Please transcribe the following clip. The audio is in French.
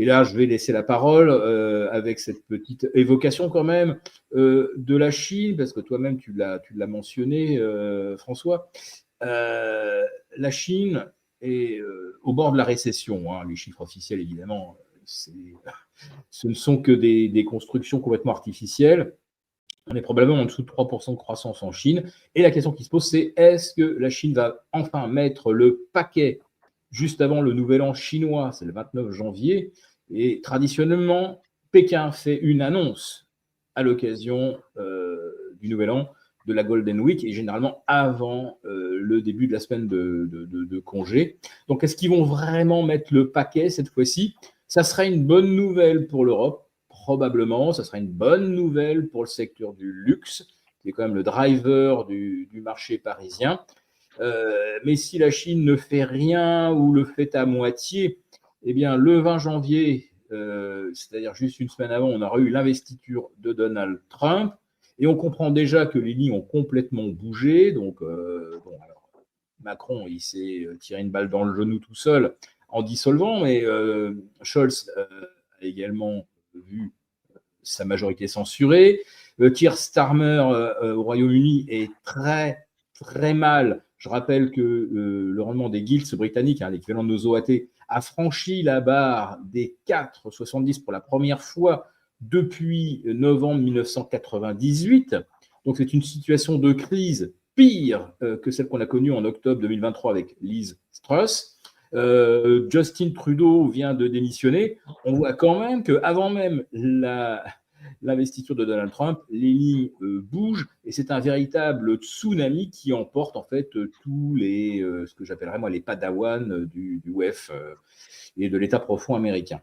Et là, je vais laisser la parole avec cette petite évocation quand même de la Chine, parce que toi-même, tu l'as mentionné, François. La Chine est au bord de la récession. Hein. Les chiffres officiels, évidemment, ce ne sont que des constructions complètement artificielles. On est probablement en dessous de 3% de croissance en Chine. Et la question qui se pose, c'est est-ce que la Chine va enfin mettre le paquet juste avant le nouvel an chinois, c'est le 29 janvier, et traditionnellement, Pékin fait une annonce à l'occasion du nouvel an, de la Golden Week, et généralement avant le début de la semaine de congé. Donc, est-ce qu'ils vont vraiment mettre le paquet cette fois-ci? Ça sera une bonne nouvelle pour l'Europe, probablement. Ça sera une bonne nouvelle pour le secteur du luxe, qui est quand même le driver du marché parisien. Mais si la Chine ne fait rien ou le fait à moitié, eh bien, le 20 janvier, c'est-à-dire juste une semaine avant, on aura eu l'investiture de Donald Trump. Et on comprend déjà que les lignes ont complètement bougé. Donc, alors, Macron, il s'est tiré une balle dans le genou tout seul en dissolvant, mais Scholz a également vu sa majorité censurée. Keir Starmer au Royaume-Uni est très, très mal. Je rappelle que le rendement des guilds britanniques, hein, l'équivalent de nos OAT, a franchi la barre des 4,70 pour la première fois depuis novembre 1998. Donc c'est une situation de crise pire que celle qu'on a connue en octobre 2023 avec Liz Truss. Justin Trudeau vient de démissionner. On voit quand même qu'avant même l'investiture de Donald Trump, les lignes bougent et c'est un véritable tsunami qui emporte en fait tous les, ce que j'appellerais moi les padawans du WEF et de l'État profond américain.